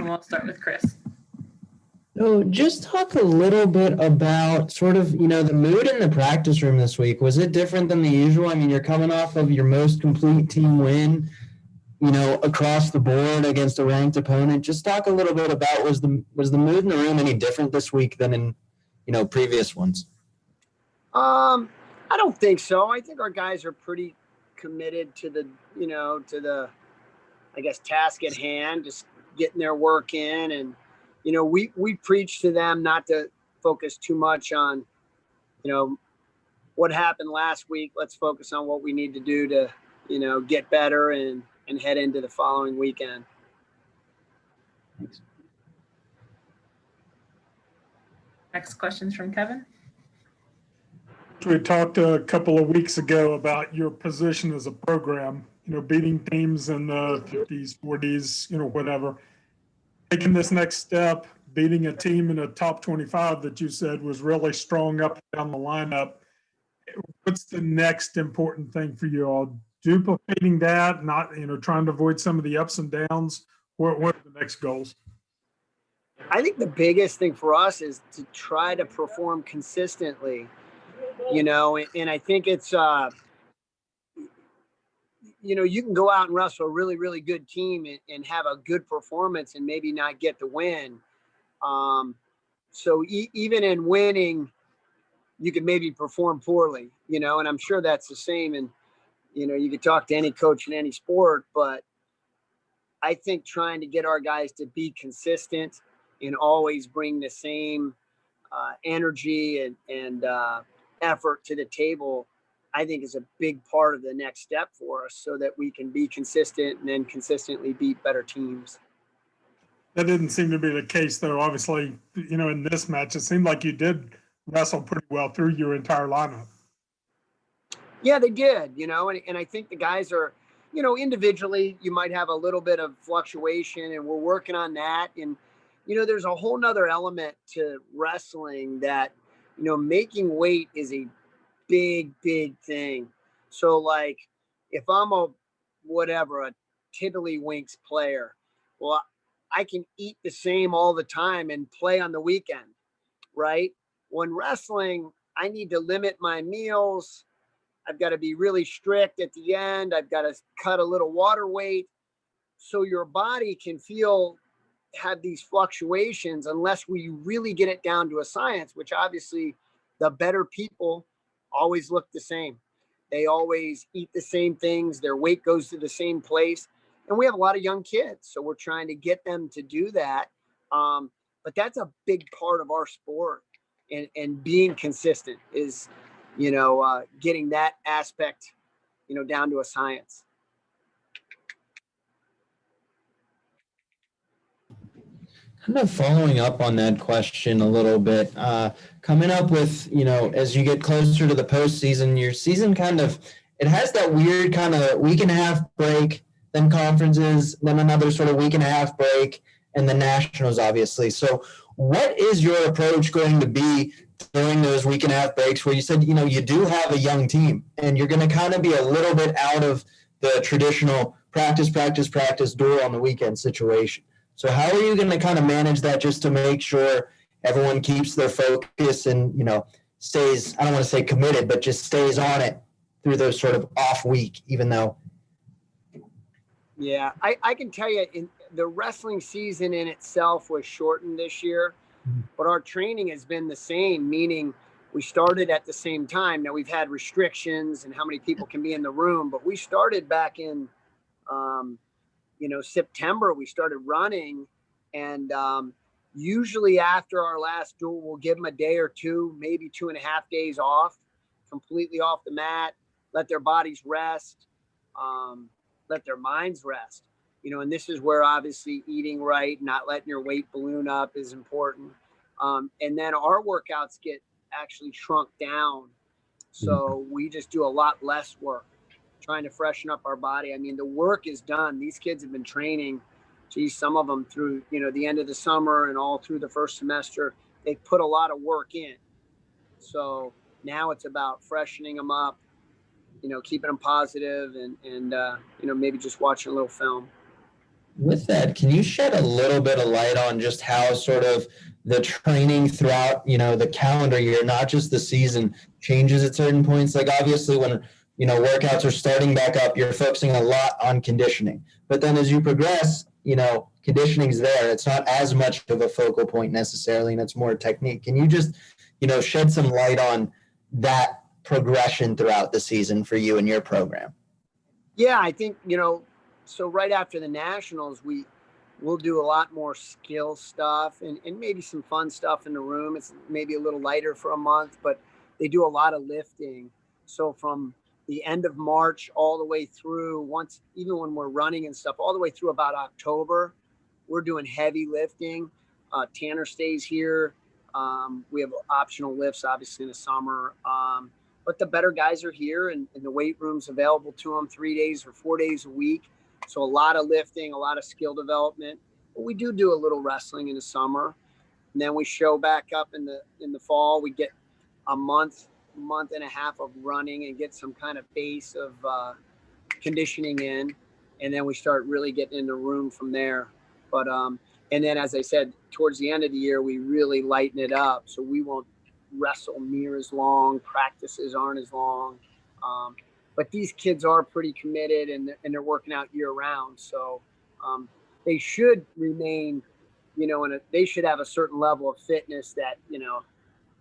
we'll start with Chris. So just talk a little bit about sort of, the mood in the practice room this week. Was it different than the usual? I mean, you're coming off of your most complete team win, across the board against a ranked opponent. Just talk a little bit about was the mood in the room any different this week than in, previous ones? I don't think so. I think our guys are pretty committed to the, I guess, task at hand, just getting their work in. And, we preach to them not to focus too much on, what happened last week. Let's focus on what we need to do to, get better and head into the following weekend. Thanks. Next question's from Kevin. We talked a couple of weeks ago about your position as a program, beating teams in the 50s, 40s, whatever. Taking this next step, beating a team in a top 25 that you said was really strong up and down the lineup. What's the next important thing for you all? Duplicating that, not, trying to avoid some of the ups and downs? What are the next goals? I think the biggest thing for us is to try to perform consistently, and I think it's, you can go out and wrestle a really, really good team and have a good performance and maybe not get the win. So even in winning, you could maybe perform poorly, and I'm sure that's the same. And, you could talk to any coach in any sport, but I think trying to get our guys to be consistent and always bring the same energy and effort to the table, I think is a big part of the next step for us so that we can be consistent and then consistently beat better teams. That didn't seem to be the case, though. Obviously, in this match, it seemed like you did wrestle pretty well through your entire lineup. Yeah, they did, and I think the guys are, individually, you might have a little bit of fluctuation, and we're working on that. And, there's a whole nother element to wrestling that, making weight is a big, big thing. So, like, if I'm a tiddlywinks player, well, I can eat the same all the time and play on the weekend, right? When wrestling, I need to limit my meals. I've got to be really strict at the end. I've got to cut a little water weight. So your body can have these fluctuations unless we really get it down to a science, which obviously the better people always look the same. They always eat the same things. Their weight goes to the same place. And we have a lot of young kids, so we're trying to get them to do that. But that's a big part of our sport, and being consistent is, getting that aspect, down to a science. Kind of following up on that question a little bit, coming up with, as you get closer to the postseason, your season it has that weird kind of week and a half break, then conferences, then another sort of week and a half break, and the nationals, obviously. So what is your approach going to be during those week and a half breaks where you said, you do have a young team and you're going to kind of be a little bit out of the traditional practice door on the weekend situation? So how are you going to kind of manage that just to make sure everyone keeps their focus and, stays, I don't want to say committed, but just stays on it through those sort of off week, even though. Yeah, I can tell you the wrestling season in itself was shortened this year, but our training has been the same, meaning we started at the same time. Now we've had restrictions and how many people can be in the room, but we started back in, September. We started running, and usually after our last duel, we'll give them a day or two, maybe 2.5 days off, completely off the mat, let their bodies rest, let their minds rest. And this is where obviously eating right, not letting your weight balloon up is important. And then our workouts get actually shrunk down. So we just do a lot less work, trying to freshen up our body. I mean, the work is done. These kids have been training, some of them through, the end of the summer and all through the first semester. They put a lot of work in. So now it's about freshening them up, keeping them positive and maybe just watching a little film. With that, can you shed a little bit of light on just how sort of the training throughout, the calendar year, not just the season, changes at certain points? Like obviously when, workouts are starting back up, you're focusing a lot on conditioning. But then as you progress, conditioning's there. It's not as much of a focal point necessarily, and it's more technique. Can you just, shed some light on that progression throughout the season for you and your program? Yeah, I think, so right after the Nationals, we'll do a lot more skill stuff and maybe some fun stuff in the room. It's maybe a little lighter for a month, but they do a lot of lifting. So from the end of March all the way through even when we're running and stuff, all the way through about October, we're doing heavy lifting. Tanner stays here. We have optional lifts, obviously, in the summer. But the better guys are here and the weight room's available to them 3 days or 4 days a week. So a lot of lifting, a lot of skill development. But we do a little wrestling in the summer. And then we show back up in the fall. We get a month and a half of running and get some kind of base of conditioning in. And then we start really getting in the room from there. But and then, as I said, towards the end of the year, we really lighten it up. So we won't wrestle near as long. Practices aren't as long. But these kids are pretty committed and they're working out year round. So they should remain, they should have a certain level of fitness that,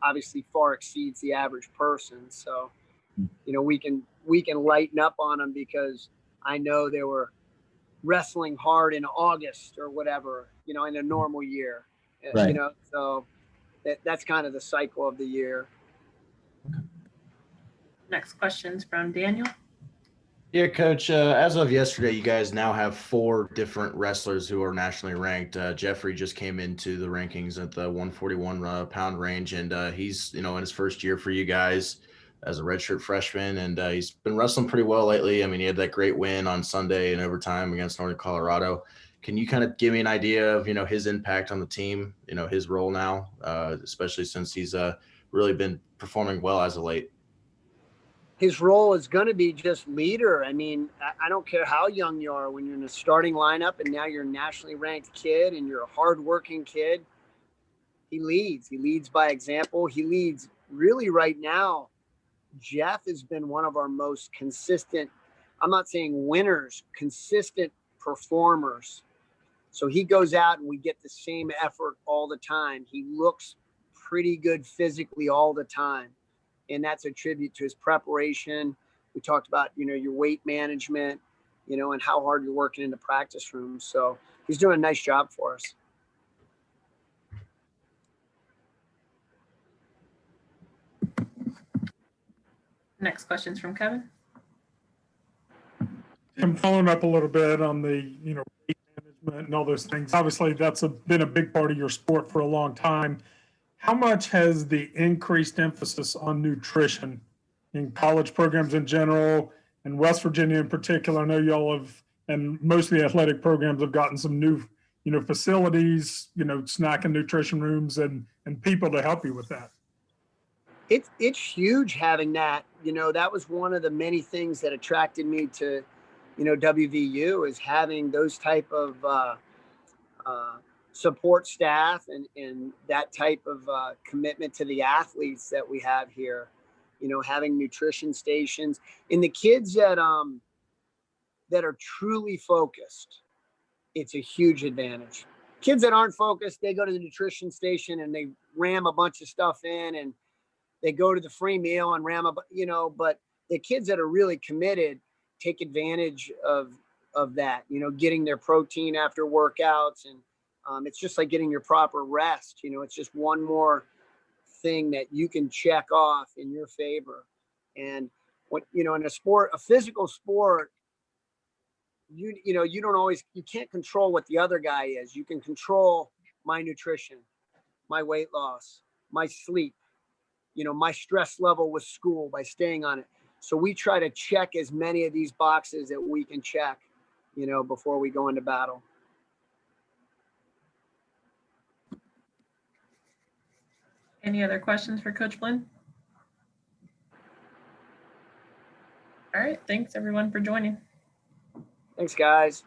obviously far exceeds the average person. So, we can lighten up on them because I know they were wrestling hard in August or whatever, in a normal year, Right. So that's kind of the cycle of the year. Next question's from Daniel. Yeah, Coach, as of yesterday, you guys now have 4 different wrestlers who are nationally ranked. Jeffrey just came into the rankings at the 141 pound range, and he's, in his first year for you guys as a redshirt freshman, and he's been wrestling pretty well lately. I mean, he had that great win on Sunday in overtime against Northern Colorado. Can you kind of give me an idea of, his impact on the team, his role now, especially since he's really been performing well as of late? His role is going to be just leader. I mean, I don't care how young you are when you're in the starting lineup and now you're a nationally ranked kid and you're a hardworking kid. He leads by example. He leads really right now. Jeff has been one of our most consistent, I'm not saying winners, consistent performers. So he goes out and we get the same effort all the time. He looks pretty good physically all the time. And that's a tribute to his preparation. We talked about, your weight management, and how hard you're working in the practice room. So he's doing a nice job for us. Next question's from Kevin. I'm following up a little bit on the, weight management and all those things. Obviously, that's been a big part of your sport for a long time. How much has the increased emphasis on nutrition in college programs in general, and West Virginia in particular? I know y'all have, and most of the athletic programs have gotten some new, facilities, snack and nutrition rooms and people to help you with that. It's huge having that. That was one of the many things that attracted me to, WVU, is having those type of support staff and that type of commitment to the athletes that we have here. Having nutrition stations and the kids that are truly focused, it's a huge advantage. Kids that aren't focused, they go to the nutrition station and they ram a bunch of stuff in and they go to the free meal and ram but the kids that are really committed take advantage of that, getting their protein after workouts. And it's just like getting your proper rest. It's just one more thing that you can check off in your favor. And what, in a physical sport, you can't control what the other guy is. You can control my nutrition, my weight loss, my sleep, my stress level with school by staying on it. So we try to check as many of these boxes that we can check, before we go into battle. Any other questions for Coach Flynn? All right. Thanks everyone for joining. Thanks, guys.